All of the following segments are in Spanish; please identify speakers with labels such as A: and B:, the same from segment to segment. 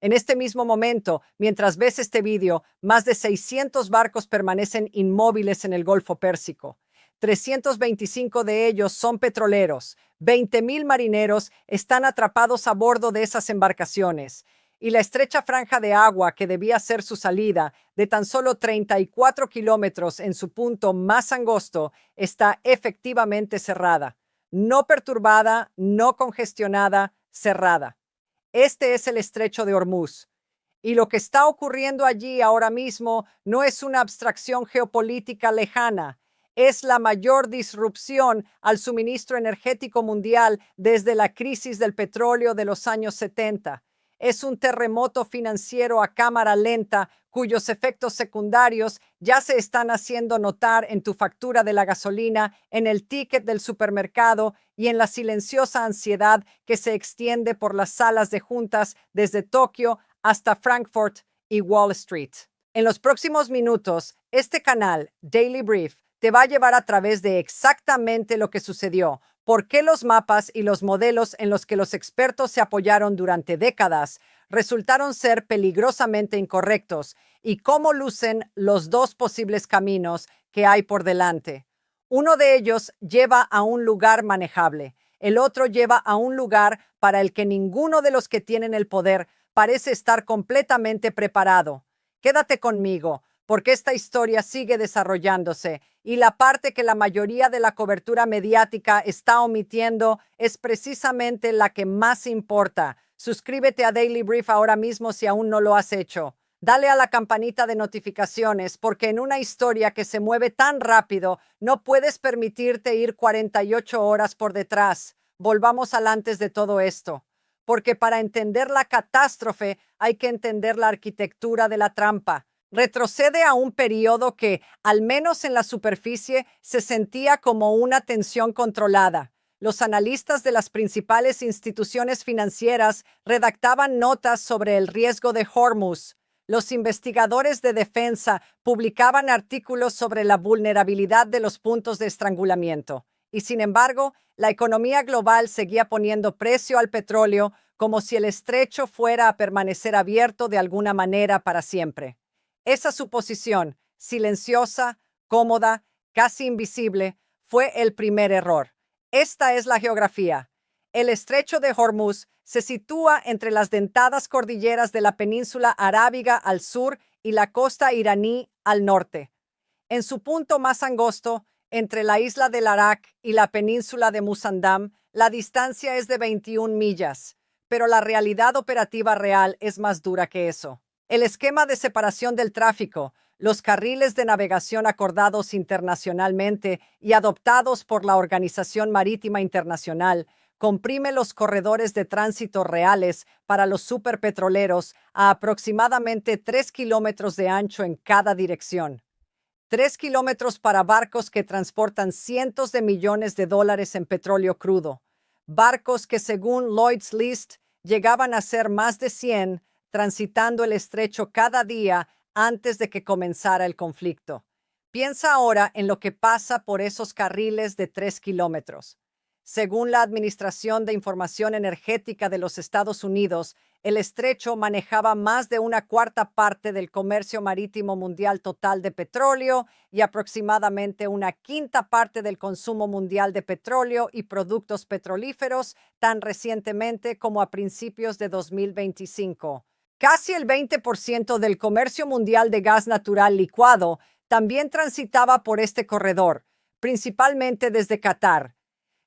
A: En este mismo momento, mientras ves este vídeo, más de 600 barcos permanecen inmóviles en el Golfo Pérsico. 325 de ellos son petroleros. 20,000 marineros están atrapados a bordo de esas embarcaciones. Y la estrecha franja de agua que debía ser su salida, de tan solo 34 kilómetros en su punto más angosto, está efectivamente cerrada. No perturbada, no congestionada, cerrada. Este es el estrecho de Hormuz. Y lo que está ocurriendo allí ahora mismo no es una abstracción geopolítica lejana, es la mayor disrupción al suministro energético mundial desde la crisis del petróleo de los años 70. Es un terremoto financiero a cámara lenta cuyos efectos secundarios ya se están haciendo notar en tu factura de la gasolina, en el ticket del supermercado y en la silenciosa ansiedad que se extiende por las salas de juntas desde Tokio hasta Frankfurt y Wall Street. En los próximos minutos, este canal, Daily Brief, te va a llevar a través de exactamente lo que sucedió, por qué los mapas y los modelos en los que los expertos se apoyaron durante décadas resultaron ser peligrosamente incorrectos y cómo lucen los dos posibles caminos que hay por delante. Uno de ellos lleva a un lugar manejable, el otro lleva a un lugar para el que ninguno de los que tienen el poder parece estar completamente preparado. Quédate conmigo, porque esta historia sigue desarrollándose y la parte que la mayoría de la cobertura mediática está omitiendo es precisamente la que más importa. Suscríbete a Daily Brief ahora mismo si aún no lo has hecho. Dale a la campanita de notificaciones porque en una historia que se mueve tan rápido no puedes permitirte ir 48 horas por detrás. Volvamos al antes de todo esto. Porque para entender la catástrofe hay que entender la arquitectura de la trampa. Retrocede a un periodo que, al menos en la superficie, se sentía como una tensión controlada. Los analistas de las principales instituciones financieras redactaban notas sobre el riesgo de Hormuz. Los investigadores de defensa publicaban artículos sobre la vulnerabilidad de los puntos de estrangulamiento. Y sin embargo, la economía global seguía poniendo precio al petróleo como si el estrecho fuera a permanecer abierto de alguna manera para siempre. Esa suposición, silenciosa, cómoda, casi invisible, fue el primer error. Esta es la geografía. El estrecho de Hormuz se sitúa entre las dentadas cordilleras de la península arábiga al sur y la costa iraní al norte. En su punto más angosto, entre la isla del Arak y la península de Musandam, la distancia es de 21 millas, pero la realidad operativa real es más dura que eso. El esquema de separación del tráfico, los carriles de navegación acordados internacionalmente y adoptados por la Organización Marítima Internacional, comprime los corredores de tránsito reales para los superpetroleros a aproximadamente 3 kilómetros de ancho en cada dirección. 3 kilómetros para barcos que transportan cientos de millones de dólares en petróleo crudo. Barcos que, según Lloyd's List, llegaban a ser más de 100, transitando el estrecho cada día antes de que comenzara el conflicto. Piensa ahora en lo que pasa por esos carriles de 3 kilómetros. Según la Administración de Información Energética de los Estados Unidos, el estrecho manejaba más de una cuarta parte del comercio marítimo mundial total de petróleo y aproximadamente una quinta parte del consumo mundial de petróleo y productos petrolíferos tan recientemente como a principios de 2025. Casi el 20% del comercio mundial de gas natural licuado también transitaba por este corredor, principalmente desde Qatar.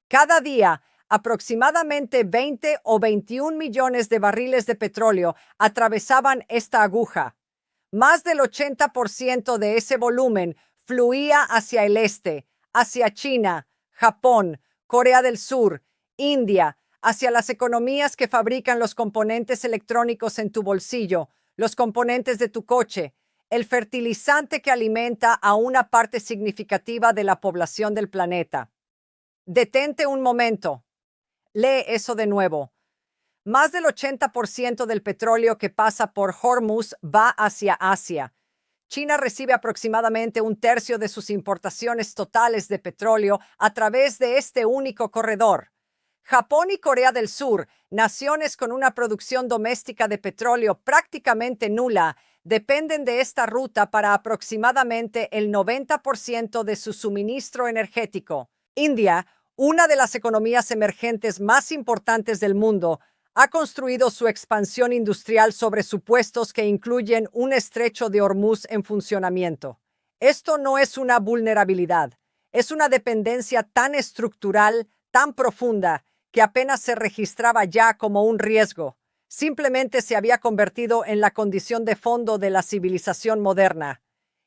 A: Cada día, aproximadamente 20 o 21 millones de barriles de petróleo atravesaban esta aguja. Más del 80% de ese volumen fluía hacia el este, hacia China, Japón, Corea del Sur, India, hacia las economías que fabrican los componentes electrónicos en tu bolsillo, los componentes de tu coche, el fertilizante que alimenta a una parte significativa de la población del planeta. Detente un momento. Lee eso de nuevo. Más del 80% del petróleo que pasa por Hormuz va hacia Asia. China recibe aproximadamente un tercio de sus importaciones totales de petróleo a través de este único corredor. Japón y Corea del Sur, naciones con una producción doméstica de petróleo prácticamente nula, dependen de esta ruta para aproximadamente el 90% de su suministro energético. India, una de las economías emergentes más importantes del mundo, ha construido su expansión industrial sobre supuestos que incluyen un estrecho de Hormuz en funcionamiento. Esto no es una vulnerabilidad, es una dependencia tan estructural, tan profunda, que apenas se registraba ya como un riesgo. Simplemente se había convertido en la condición de fondo de la civilización moderna.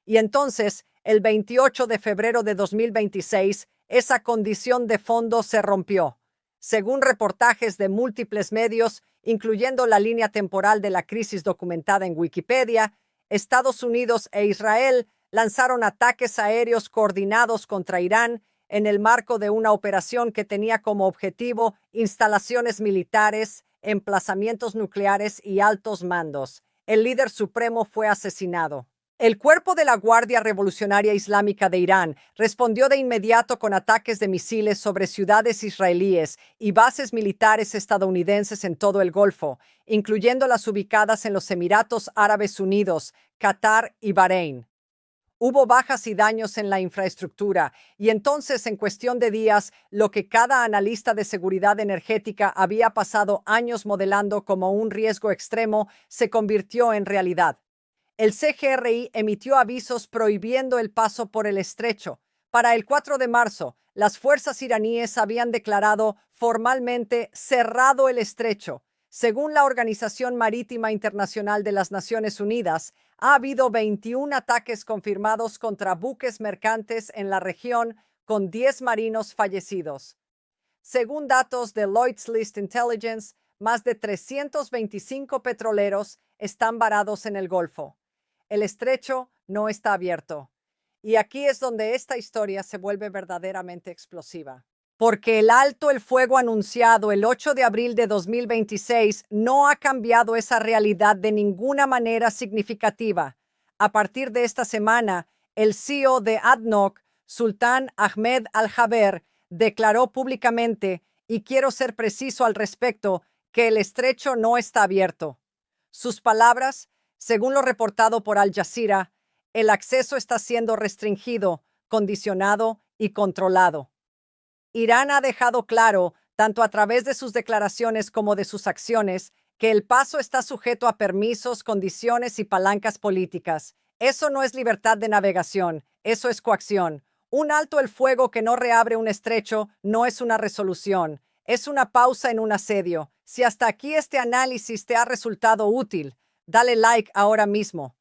A: Y entonces, el 28 de febrero de 2026, esa condición de fondo se rompió. Según reportajes de múltiples medios, incluyendo la línea temporal de la crisis documentada en Wikipedia, Estados Unidos e Israel lanzaron ataques aéreos coordinados contra Irán en el marco de una operación que tenía como objetivo instalaciones militares, emplazamientos nucleares y altos mandos. El líder supremo fue asesinado. El cuerpo de la Guardia Revolucionaria Islámica de Irán respondió de inmediato con ataques de misiles sobre ciudades israelíes y bases militares estadounidenses en todo el Golfo, incluyendo las ubicadas en los Emiratos Árabes Unidos, Qatar y Bahrein. Hubo bajas y daños en la infraestructura, y entonces, en cuestión de días, lo que cada analista de seguridad energética había pasado años modelando como un riesgo extremo se convirtió en realidad. El CGRI emitió avisos prohibiendo el paso por el estrecho. Para el 4 de marzo, las fuerzas iraníes habían declarado formalmente cerrado el estrecho. Según la Organización Marítima Internacional de las Naciones Unidas, ha habido 21 ataques confirmados contra buques mercantes en la región, con 10 marinos fallecidos. Según datos de Lloyd's List Intelligence, más de 325 petroleros están varados en el Golfo. El estrecho no está abierto. Y aquí es donde esta historia se vuelve verdaderamente explosiva. Porque el alto el fuego anunciado el 8 de abril de 2026 no ha cambiado esa realidad de ninguna manera significativa. A partir de esta semana, el CEO de ADNOC, Sultan Ahmed Al-Jaber, declaró públicamente, y quiero ser preciso al respecto, que el estrecho no está abierto. Sus palabras, según lo reportado por Al Jazeera, el acceso está siendo restringido, condicionado y controlado. Irán ha dejado claro, tanto a través de sus declaraciones como de sus acciones, que el paso está sujeto a permisos, condiciones y palancas políticas. Eso no es libertad de navegación, eso es coacción. Un alto el fuego que no reabre un estrecho no es una resolución, es una pausa en un asedio. Si hasta aquí este análisis te ha resultado útil, dale like ahora mismo.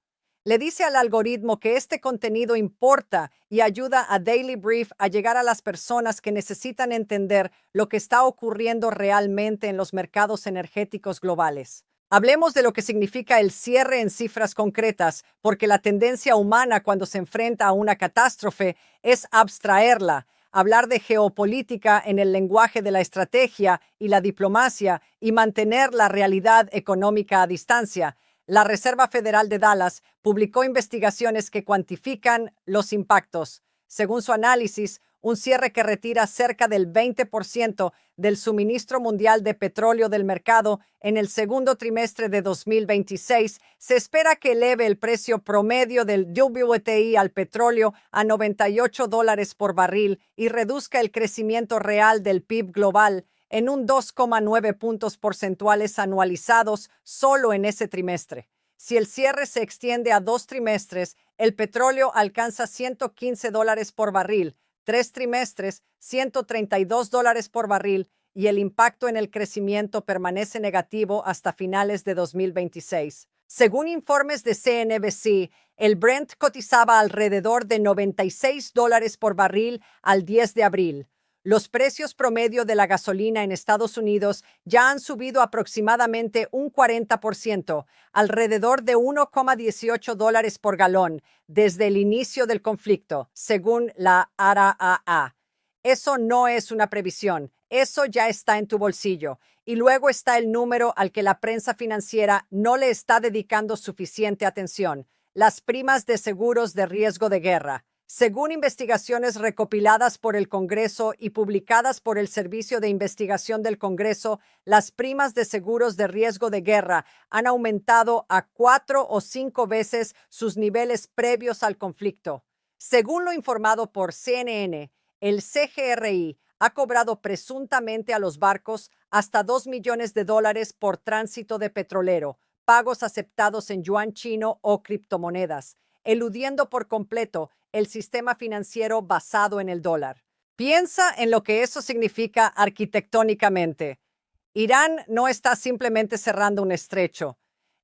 A: Le dice al algoritmo que este contenido importa y ayuda a Daily Brief a llegar a las personas que necesitan entender lo que está ocurriendo realmente en los mercados energéticos globales. Hablemos de lo que significa el cierre en cifras concretas, porque la tendencia humana cuando se enfrenta a una catástrofe es abstraerla, hablar de geopolítica en el lenguaje de la estrategia y la diplomacia y mantener la realidad económica a distancia. La Reserva Federal de Dallas publicó investigaciones que cuantifican los impactos. Según su análisis, un cierre que retira cerca del 20% del suministro mundial de petróleo del mercado en el segundo trimestre de 2026 se espera que eleve el precio promedio del WTI al petróleo a $98 por barril y reduzca el crecimiento real del PIB global en un 2,9 puntos porcentuales anualizados solo en ese trimestre. Si el cierre se extiende a 2 trimestres, el petróleo alcanza $115 por barril, 3 trimestres, $132 por barril, y el impacto en el crecimiento permanece negativo hasta finales de 2026. Según informes de CNBC, el Brent cotizaba alrededor de $96 por barril al 10 de abril. Los precios promedio de la gasolina en Estados Unidos ya han subido aproximadamente un 40%, alrededor de $1,18 por galón, desde el inicio del conflicto, según la ARAA. Eso no es una previsión, eso ya está en tu bolsillo. Y luego está el número al que la prensa financiera no le está dedicando suficiente atención: las primas de seguros de riesgo de guerra. Según investigaciones recopiladas por el Congreso y publicadas por el Servicio de Investigación del Congreso, las primas de seguros de riesgo de guerra han aumentado a 4 o 5 veces sus niveles previos al conflicto. Según lo informado por CNN, el CGRI ha cobrado presuntamente a los barcos hasta $2 millones por tránsito de petrolero, pagos aceptados en yuan chino o criptomonedas, eludiendo por completo el sistema financiero basado en el dólar. Piensa en lo que eso significa arquitectónicamente. Irán no está simplemente cerrando un estrecho.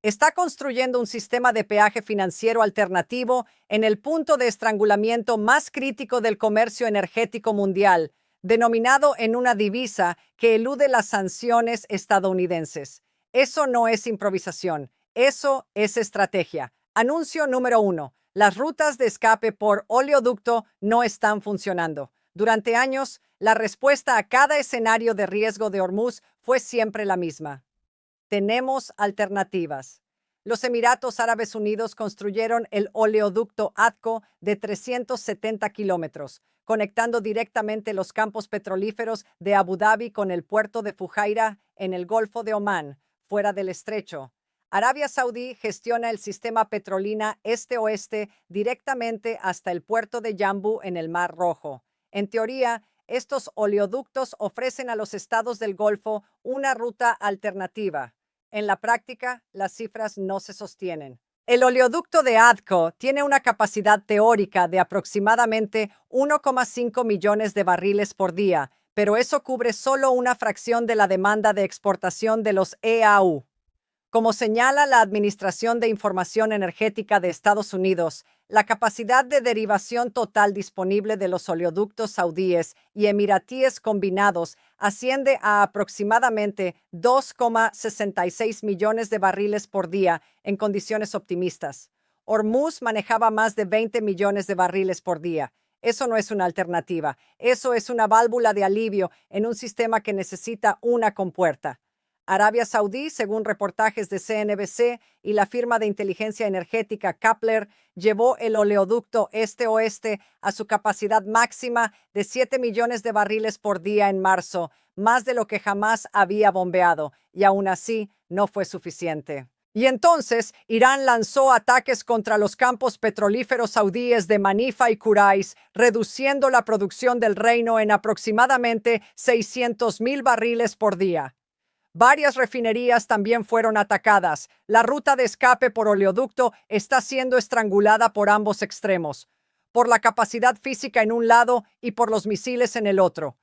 A: Está construyendo un sistema de peaje financiero alternativo en el punto de estrangulamiento más crítico del comercio energético mundial, denominado en una divisa que elude las sanciones estadounidenses. Eso no es improvisación, eso es estrategia. Anuncio número 1. Las rutas de escape por oleoducto no están funcionando. Durante años, la respuesta a cada escenario de riesgo de Hormuz fue siempre la misma. Tenemos alternativas. Los Emiratos Árabes Unidos construyeron el oleoducto ADCO de 370 kilómetros, conectando directamente los campos petrolíferos de Abu Dhabi con el puerto de Fujairah en el Golfo de Omán, fuera del estrecho. Arabia Saudí gestiona el sistema petrolina este-oeste directamente hasta el puerto de Yanbu en el Mar Rojo. En teoría, estos oleoductos ofrecen a los estados del Golfo una ruta alternativa. En la práctica, las cifras no se sostienen. El oleoducto de ADCO tiene una capacidad teórica de aproximadamente 1,5 millones de barriles por día, pero eso cubre solo una fracción de la demanda de exportación de los EAU. Como señala la Administración de Información Energética de Estados Unidos, la capacidad de derivación total disponible de los oleoductos saudíes y emiratíes combinados asciende a aproximadamente 2,66 millones de barriles por día en condiciones optimistas. Hormuz manejaba más de 20 millones de barriles por día. Eso no es una alternativa. Eso es una válvula de alivio en un sistema que necesita una compuerta. Arabia Saudí, según reportajes de CNBC y la firma de inteligencia energética Kepler, llevó el oleoducto este-oeste a su capacidad máxima de 7 millones de barriles por día en marzo, más de lo que jamás había bombeado, y aún así no fue suficiente. Y entonces Irán lanzó ataques contra los campos petrolíferos saudíes de Manifa y Kurais, reduciendo la producción del reino en aproximadamente 600,000 barriles por día. Varias refinerías también fueron atacadas. La ruta de escape por oleoducto está siendo estrangulada por ambos extremos, por la capacidad física en un lado y por los misiles en el otro.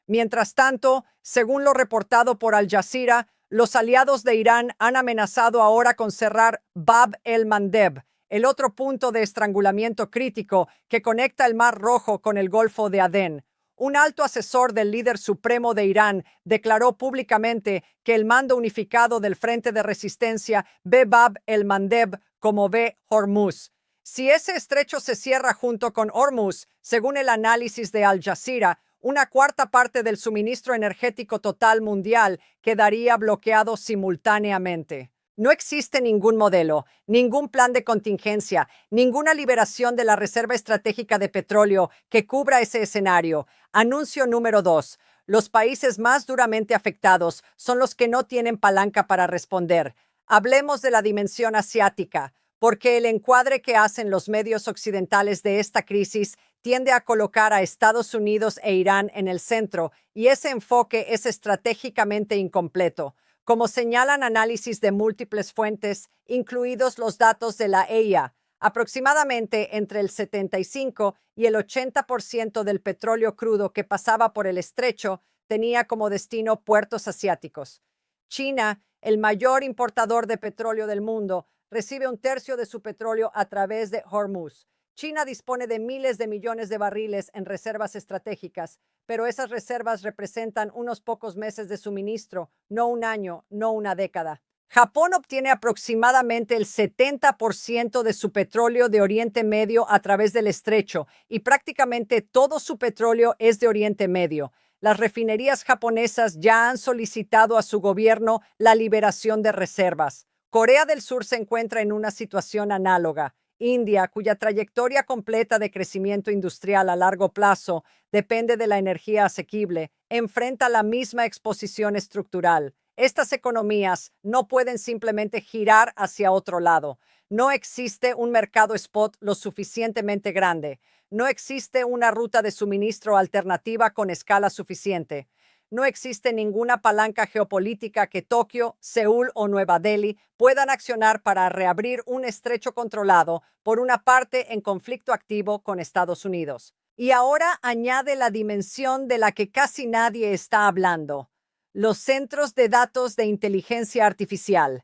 A: Mientras tanto, según lo reportado por Al Jazeera, los aliados de Irán han amenazado ahora con cerrar Bab el-Mandeb, el otro punto de estrangulamiento crítico que conecta el Mar Rojo con el Golfo de Adén. Un alto asesor del líder supremo de Irán declaró públicamente que el mando unificado del Frente de Resistencia ve Bab el-Mandeb como ve Hormuz. Si ese estrecho se cierra junto con Hormuz, según el análisis de Al Jazeera, una cuarta parte del suministro energético total mundial quedaría bloqueado simultáneamente. No existe ningún modelo, ningún plan de contingencia, ninguna liberación de la reserva estratégica de petróleo que cubra ese escenario. Anuncio número 2. Los países más duramente afectados son los que no tienen palanca para responder. Hablemos de la dimensión asiática, porque el encuadre que hacen los medios occidentales de esta crisis tiende a colocar a Estados Unidos e Irán en el centro, y ese enfoque es estratégicamente incompleto. Como señalan análisis de múltiples fuentes, incluidos los datos de la EIA, aproximadamente entre el 75 y el 80% del petróleo crudo que pasaba por el estrecho tenía como destino puertos asiáticos. China, el mayor importador de petróleo del mundo, recibe un tercio de su petróleo a través de Hormuz. China dispone de miles de millones de barriles en reservas estratégicas, pero esas reservas representan unos pocos meses de suministro, no un año, no una década. Japón obtiene aproximadamente el 70% de su petróleo de Oriente Medio a través del estrecho, y prácticamente todo su petróleo es de Oriente Medio. Las refinerías japonesas ya han solicitado a su gobierno la liberación de reservas. Corea del Sur se encuentra en una situación análoga. India, cuya trayectoria completa de crecimiento industrial a largo plazo depende de la energía asequible, enfrenta la misma exposición estructural. Estas economías no pueden simplemente girar hacia otro lado. No existe un mercado spot lo suficientemente grande. No existe una ruta de suministro alternativa con escala suficiente. No existe ninguna palanca geopolítica que Tokio, Seúl o Nueva Delhi puedan accionar para reabrir un estrecho controlado por una parte en conflicto activo con Estados Unidos. Y ahora añade la dimensión de la que casi nadie está hablando: los centros de datos de inteligencia artificial.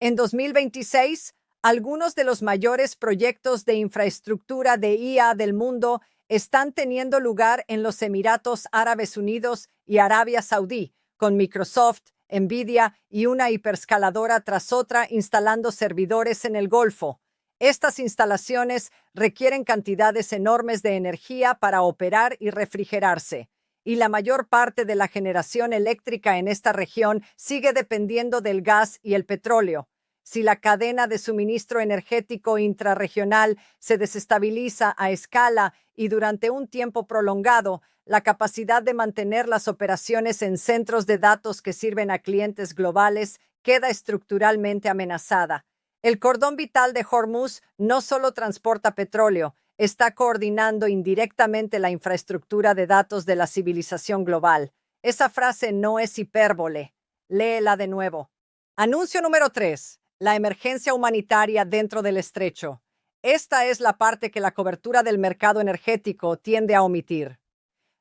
A: En 2026, algunos de los mayores proyectos de infraestructura de IA del mundo están teniendo lugar en los Emiratos Árabes Unidos y Arabia Saudí, con Microsoft, Nvidia y una hiperscaladora tras otra instalando servidores en el Golfo. Estas instalaciones requieren cantidades enormes de energía para operar y refrigerarse, y la mayor parte de la generación eléctrica en esta región sigue dependiendo del gas y el petróleo. Si la cadena de suministro energético intrarregional se desestabiliza a escala y durante un tiempo prolongado, la capacidad de mantener las operaciones en centros de datos que sirven a clientes globales queda estructuralmente amenazada. El cordón vital de Hormuz no solo transporta petróleo, está coordinando indirectamente la infraestructura de datos de la civilización global. Esa frase no es hipérbole. Léela de nuevo. Anuncio número 3. La emergencia humanitaria dentro del estrecho. Esta es la parte que la cobertura del mercado energético tiende a omitir.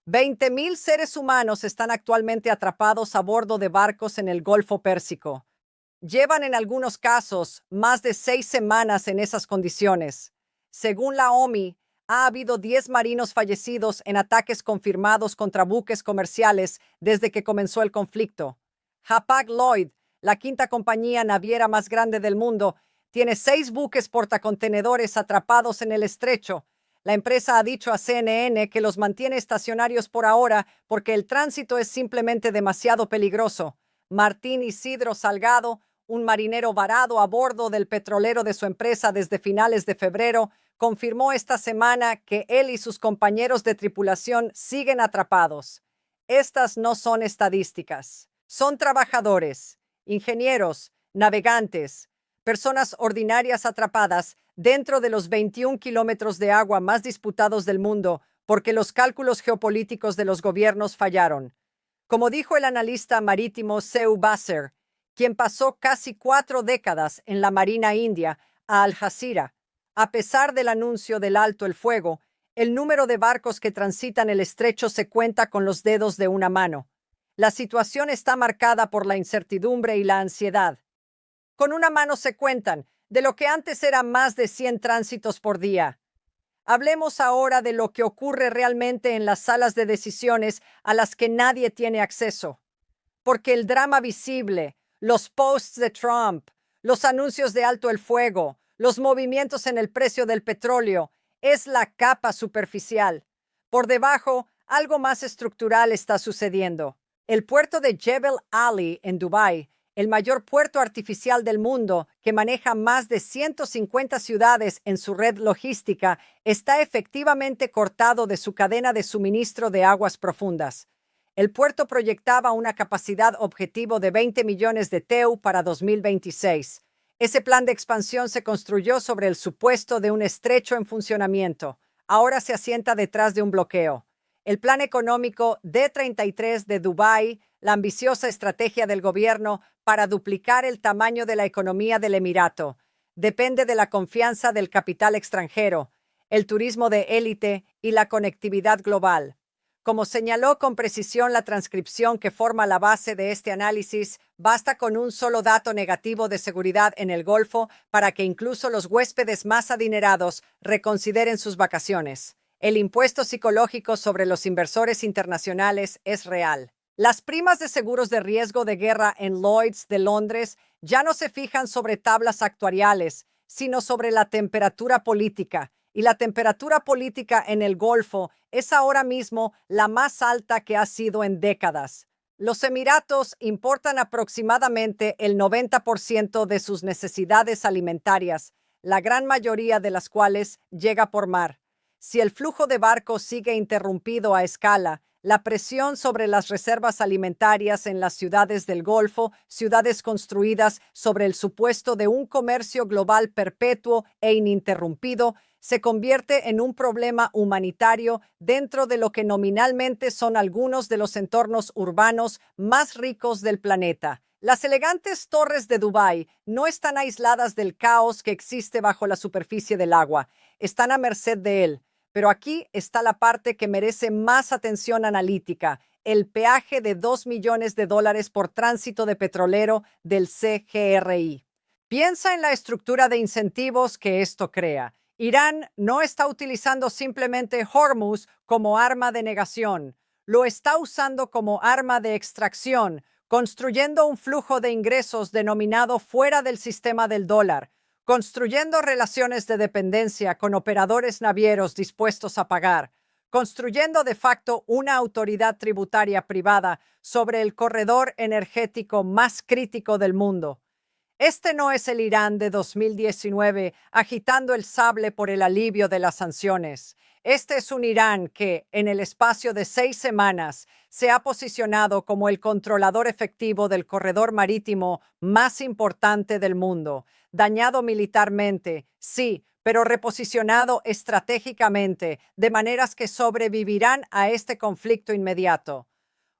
A: 20.000 seres humanos están actualmente atrapados a bordo de barcos en el Golfo Pérsico. Llevan en algunos casos más de 6 semanas en esas condiciones. Según la OMI, ha habido 10 marinos fallecidos en ataques confirmados contra buques comerciales desde que comenzó el conflicto. Hapag-Lloyd, la quinta compañía naviera más grande del mundo, tiene 6 buques portacontenedores atrapados en el estrecho. La empresa ha dicho a CNN que los mantiene estacionarios por ahora porque el tránsito es simplemente demasiado peligroso. Martín Isidro Salgado, un marinero varado a bordo del petrolero de su empresa desde finales de febrero, confirmó esta semana que él y sus compañeros de tripulación siguen atrapados. Estas no son estadísticas. Son trabajadores, ingenieros, navegantes, personas ordinarias atrapadas dentro de los 21 kilómetros de agua más disputados del mundo porque los cálculos geopolíticos de los gobiernos fallaron. Como dijo el analista marítimo Seu Basser, quien pasó casi 4 décadas en la Marina India, a Al Jazeera, a pesar del anuncio del alto el fuego, el número de barcos que transitan el estrecho se cuenta con los dedos de una mano. La situación está marcada por la incertidumbre y la ansiedad. Con una mano se cuentan, de lo que antes eran más de 100 tránsitos por día. Hablemos ahora de lo que ocurre realmente en las salas de decisiones a las que nadie tiene acceso. Porque el drama visible, los posts de Trump, los anuncios de alto el fuego, los movimientos en el precio del petróleo, es la capa superficial. Por debajo, algo más estructural está sucediendo. El puerto de Jebel Ali en Dubái, el mayor puerto artificial del mundo, que maneja más de 150 ciudades en su red logística, está efectivamente cortado de su cadena de suministro de aguas profundas. El puerto proyectaba una capacidad objetivo de 20 millones de TEU para 2026. Ese plan de expansión se construyó sobre el supuesto de un estrecho en funcionamiento. Ahora se asienta detrás de un bloqueo. El plan económico D33 de Dubái, la ambiciosa estrategia del gobierno para duplicar el tamaño de la economía del Emirato, depende de la confianza del capital extranjero, el turismo de élite y la conectividad global. Como señaló con precisión la transcripción que forma la base de este análisis, basta con un solo dato negativo de seguridad en el Golfo para que incluso los huéspedes más adinerados reconsideren sus vacaciones. El impuesto psicológico sobre los inversores internacionales es real. Las primas de seguros de riesgo de guerra en Lloyd's de Londres ya no se fijan sobre tablas actuariales, sino sobre la temperatura política, y la temperatura política en el Golfo es ahora mismo la más alta que ha sido en décadas. Los Emiratos importan aproximadamente el 90% de sus necesidades alimentarias. la gran mayoría de las cuales llega por mar. Si el flujo de barcos sigue interrumpido a escala, la presión sobre las reservas alimentarias en las ciudades del Golfo, ciudades construidas sobre el supuesto de un comercio global perpetuo e ininterrumpido, se convierte en un problema humanitario dentro de lo que nominalmente son algunos de los entornos urbanos más ricos del planeta. Las elegantes torres de Dubái no están aisladas del caos que existe bajo la superficie del agua, están a merced de él. Pero aquí está la parte que merece más atención analítica, el peaje de $2 millones por tránsito de petrolero del CGRI. Piensa en la estructura de incentivos que esto crea. Irán no está utilizando simplemente Hormuz como arma de negación, lo está usando como arma de extracción, construyendo un flujo de ingresos denominado fuera del sistema del dólar, construyendo relaciones de dependencia con operadores navieros dispuestos a pagar, construyendo de facto una autoridad tributaria privada sobre el corredor energético más crítico del mundo. Este no es el Irán de 2019 agitando el sable por el alivio de las sanciones. Este es un Irán que, en el espacio de 6 semanas, se ha posicionado como el controlador efectivo del corredor marítimo más importante del mundo, dañado militarmente, sí, pero reposicionado estratégicamente, de maneras que sobrevivirán a este conflicto inmediato.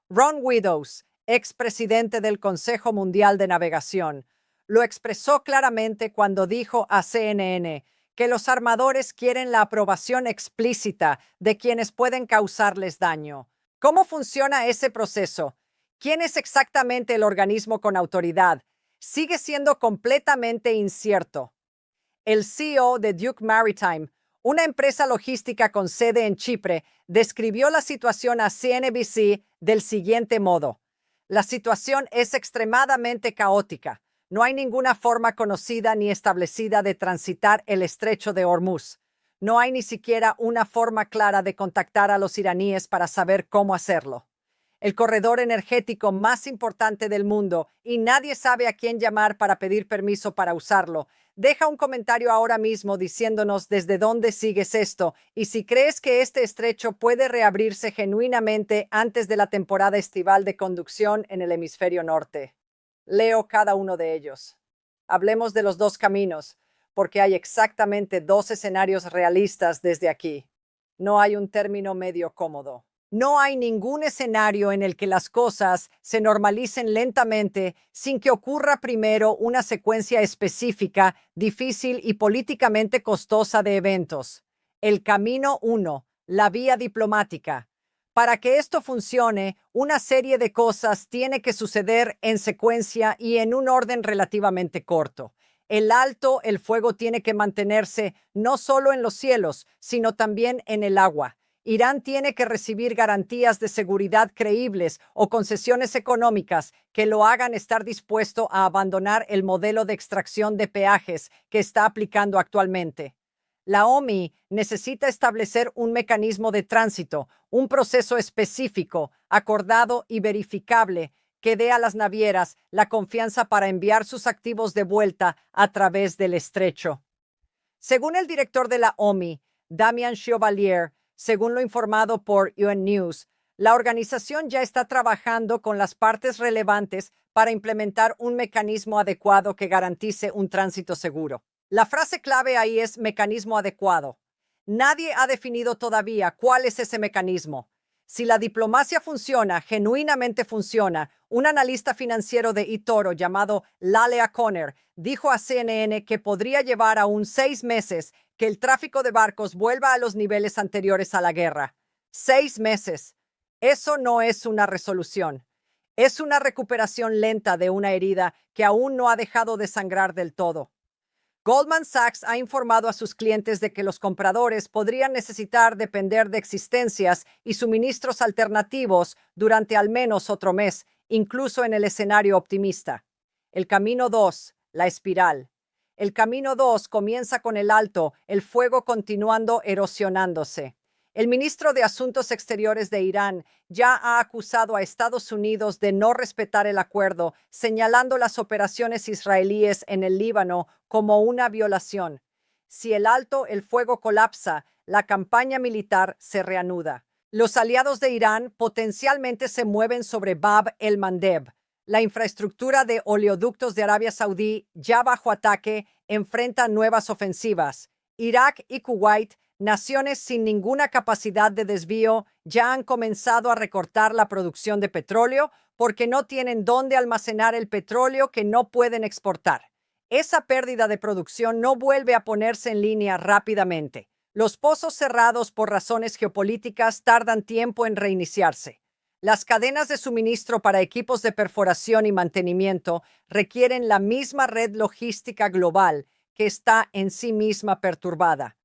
A: Ron Meadows, expresidente del Consejo Mundial de Navegación, lo expresó claramente cuando dijo a CNN que los armadores quieren la aprobación explícita de quienes pueden causarles daño. ¿Cómo funciona ese proceso? ¿Quién es exactamente el organismo con autoridad? Sigue siendo completamente incierto. El CEO de Duke Maritime, una empresa logística con sede en Chipre, describió la situación a CNBC del siguiente modo: la situación es extremadamente caótica. No hay ninguna forma conocida ni establecida de transitar el estrecho de Hormuz. No hay ni siquiera una forma clara de contactar a los iraníes para saber cómo hacerlo. El corredor energético más importante del mundo y nadie sabe a quién llamar para pedir permiso para usarlo. Deja un comentario ahora mismo diciéndonos desde dónde sigues esto y si crees que este estrecho puede reabrirse genuinamente antes de la temporada estival de conducción en el hemisferio norte. Leo cada uno de ellos. Hablemos de los dos caminos, porque hay exactamente 2 escenarios realistas desde aquí. No hay un término medio cómodo. No hay ningún escenario en el que las cosas se normalicen lentamente sin que ocurra primero una secuencia específica, difícil y políticamente costosa de eventos. El camino 1, la vía diplomática. Para que esto funcione, una serie de cosas tiene que suceder en secuencia y en un orden relativamente corto. El fuego tiene que mantenerse no solo en los cielos, sino también en el agua. Irán tiene que recibir garantías de seguridad creíbles o concesiones económicas que lo hagan estar dispuesto a abandonar el modelo de extracción de peajes que está aplicando actualmente. La OMI necesita establecer un mecanismo de tránsito, un proceso específico, acordado y verificable que dé a las navieras la confianza para enviar sus activos de vuelta a través del estrecho. Según el director de la OMI, Damian Chevalier, según lo informado por UN News, la organización ya está trabajando con las partes relevantes para implementar un mecanismo adecuado que garantice un tránsito seguro. La frase clave ahí es mecanismo adecuado. Nadie ha definido todavía cuál es ese mecanismo. Si la diplomacia funciona, genuinamente funciona, un analista financiero de eToro llamado Lalea Conner dijo a CNN que podría llevar aún 6 meses que el tráfico de barcos vuelva a los niveles anteriores a la guerra. 6 meses. Eso no es una resolución. Es una recuperación lenta de una herida que aún no ha dejado de sangrar del todo. Goldman Sachs ha informado a sus clientes de que los compradores podrían necesitar depender de existencias y suministros alternativos durante al menos otro mes, incluso en el escenario optimista. El camino 2, la espiral. El camino 2 comienza con el fuego continuando erosionándose. El ministro de Asuntos Exteriores de Irán ya ha acusado a Estados Unidos de no respetar el acuerdo, señalando las operaciones israelíes en el Líbano como una violación. Si el alto el fuego colapsa, la campaña militar se reanuda. Los aliados de Irán potencialmente se mueven sobre Bab el-Mandeb. La infraestructura de oleoductos de Arabia Saudí, ya bajo ataque, enfrenta nuevas ofensivas. Irak y Kuwait, naciones sin ninguna capacidad de desvío, ya han comenzado a recortar la producción de petróleo porque no tienen dónde almacenar el petróleo que no pueden exportar. Esa pérdida de producción no vuelve a ponerse en línea rápidamente. Los pozos cerrados por razones geopolíticas tardan tiempo en reiniciarse. Las cadenas de suministro para equipos de perforación y mantenimiento requieren la misma red logística global que está en sí misma perturbada.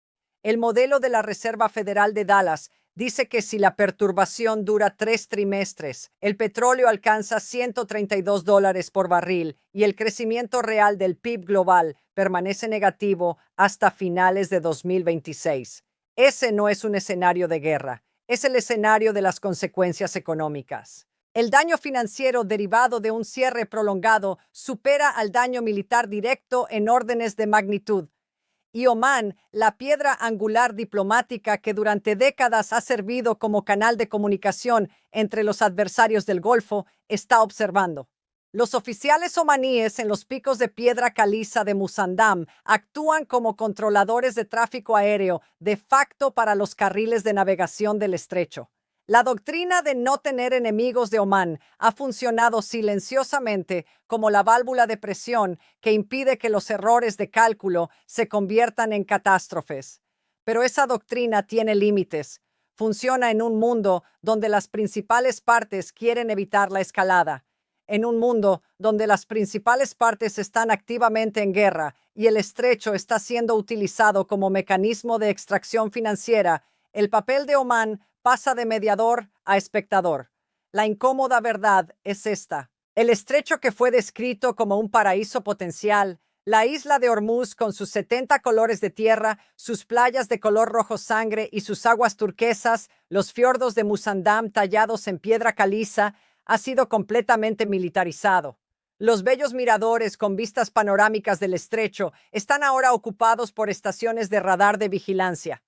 A: El modelo de la Reserva Federal de Dallas dice que si la perturbación dura 3 trimestres, el petróleo alcanza $132 por barril y el crecimiento real del PIB global permanece negativo hasta finales de 2026. Ese no es un escenario de guerra, es el escenario de las consecuencias económicas. El daño financiero derivado de un cierre prolongado supera al daño militar directo en órdenes de magnitud. Y Omán, la piedra angular diplomática que durante décadas ha servido como canal de comunicación entre los adversarios del Golfo, está observando. Los oficiales omaníes en los picos de piedra caliza de Musandam actúan como controladores de tráfico aéreo de facto para los carriles de navegación del estrecho. La doctrina de no tener enemigos de Omán ha funcionado silenciosamente como la válvula de presión que impide que los errores de cálculo se conviertan en catástrofes. Pero esa doctrina tiene límites. Funciona en un mundo donde las principales partes quieren evitar la escalada, en un mundo donde las principales partes están activamente en guerra y el estrecho está siendo utilizado como mecanismo de extracción financiera. El papel de Omán pasa de mediador a espectador. La incómoda verdad es esta. El estrecho que fue descrito como un paraíso potencial, la isla de Hormuz con sus 70 colores de tierra, sus playas de color rojo sangre y sus aguas turquesas, los fiordos de Musandam tallados en piedra caliza, ha sido completamente militarizado. Los bellos miradores con vistas panorámicas del estrecho están ahora ocupados por estaciones de radar de vigilancia.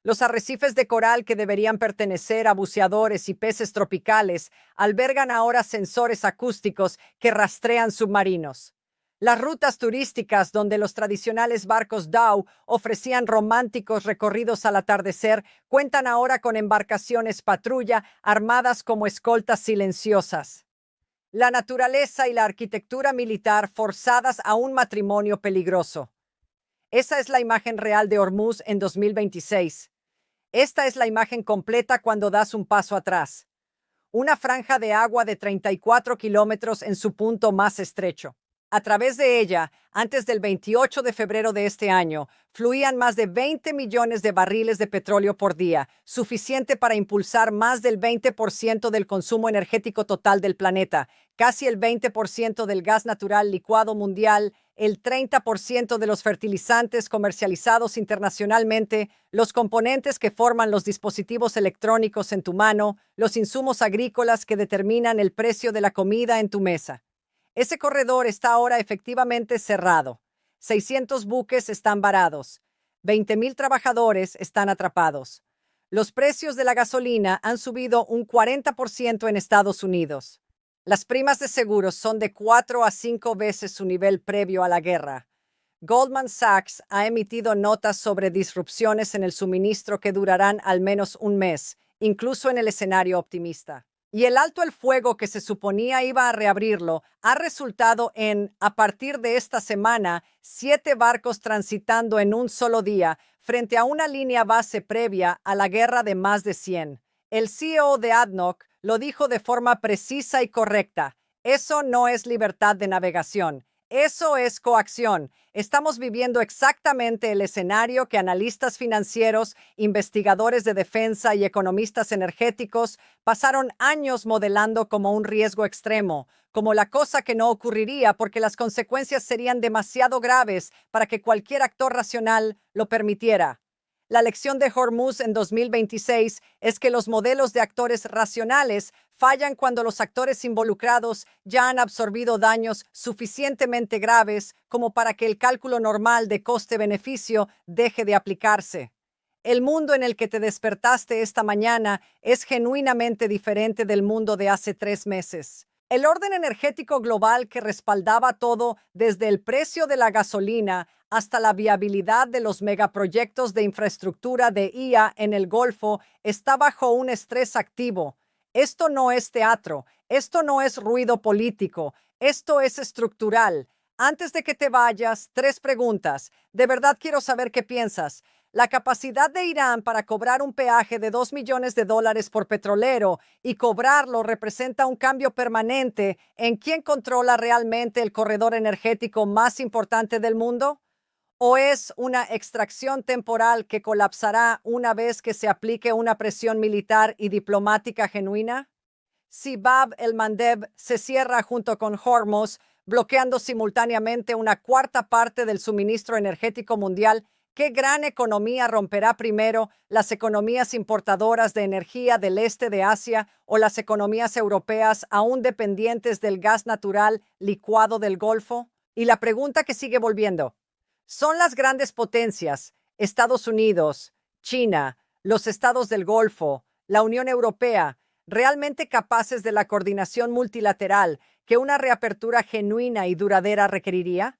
A: Los arrecifes de coral que deberían pertenecer a buceadores y peces tropicales albergan ahora sensores acústicos que rastrean submarinos. Las rutas turísticas donde los tradicionales barcos dhow ofrecían románticos recorridos al atardecer cuentan ahora con embarcaciones patrulla armadas como escoltas silenciosas. La naturaleza y la arquitectura militar forzadas a un matrimonio peligroso. Esa es la imagen real de Hormuz en 2026. Esta es la imagen completa cuando das un paso atrás. Una franja de agua de 34 kilómetros en su punto más estrecho. A través de ella, antes del 28 de febrero de este año, fluían más de 20 millones de barriles de petróleo por día, suficiente para impulsar más del 20% del consumo energético total del planeta, casi el 20% del gas natural licuado mundial, el 30% de los fertilizantes comercializados internacionalmente, los componentes que forman los dispositivos electrónicos en tu mano, los insumos agrícolas que determinan el precio de la comida en tu mesa. Ese corredor está ahora efectivamente cerrado. 600 buques están varados. 20,000 trabajadores están atrapados. Los precios de la gasolina han subido un 40% en Estados Unidos. Las primas de seguros son de 4 a 5 veces su nivel previo a la guerra. Goldman Sachs ha emitido notas sobre disrupciones en el suministro que durarán al menos un mes, incluso en el escenario optimista. Y el alto el fuego que se suponía iba a reabrirlo ha resultado en, a partir de esta semana, 7 barcos transitando en un solo día frente a una línea base previa a la guerra de más de 100. El CEO de ADNOC lo dijo de forma precisa y correcta. Eso no es libertad de navegación. Eso es coacción. Estamos viviendo exactamente el escenario que analistas financieros, investigadores de defensa y economistas energéticos pasaron años modelando como un riesgo extremo, como la cosa que no ocurriría porque las consecuencias serían demasiado graves para que cualquier actor racional lo permitiera. La lección de Hormuz en 2026 es que los modelos de actores racionales fallan cuando los actores involucrados ya han absorbido daños suficientemente graves como para que el cálculo normal de coste-beneficio deje de aplicarse. El mundo en el que te despertaste esta mañana es genuinamente diferente del mundo de hace 3 meses. El orden energético global que respaldaba todo, desde el precio de la gasolina hasta la viabilidad de los megaproyectos de infraestructura de IA en el Golfo, está bajo un estrés activo. Esto no es teatro, esto no es ruido político, esto es estructural. Antes de que te vayas, 3 preguntas. De verdad quiero saber qué piensas. La capacidad de Irán para cobrar un peaje de $2 millones por petrolero y cobrarlo representa un cambio permanente en quién controla realmente el corredor energético más importante del mundo. ¿O es una extracción temporal que colapsará una vez que se aplique una presión militar y diplomática genuina? Si Bab el-Mandeb se cierra junto con Hormuz, bloqueando simultáneamente una cuarta parte del suministro energético mundial, ¿qué gran economía romperá primero, las economías importadoras de energía del este de Asia o las economías europeas aún dependientes del gas natural licuado del Golfo? Y la pregunta que sigue volviendo: ¿son las grandes potencias, Estados Unidos, China, los estados del Golfo, la Unión Europea, realmente capaces de la coordinación multilateral que una reapertura genuina y duradera requeriría?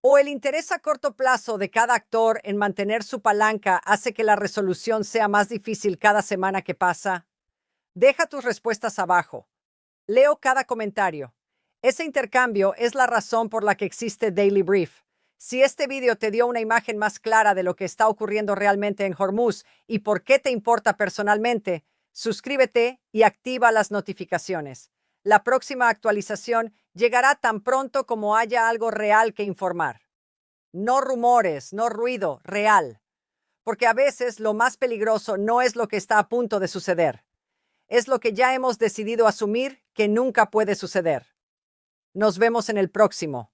A: ¿O el interés a corto plazo de cada actor en mantener su palanca hace que la resolución sea más difícil cada semana que pasa? Deja tus respuestas abajo. Leo cada comentario. Ese intercambio es la razón por la que existe Daily Brief. Si este video te dio una imagen más clara de lo que está ocurriendo realmente en Hormuz y por qué te importa personalmente, suscríbete y activa las notificaciones. La próxima actualización llegará tan pronto como haya algo real que informar. No rumores, no ruido, real. Porque a veces lo más peligroso no es lo que está a punto de suceder. Es lo que ya hemos decidido asumir que nunca puede suceder. Nos vemos en el próximo.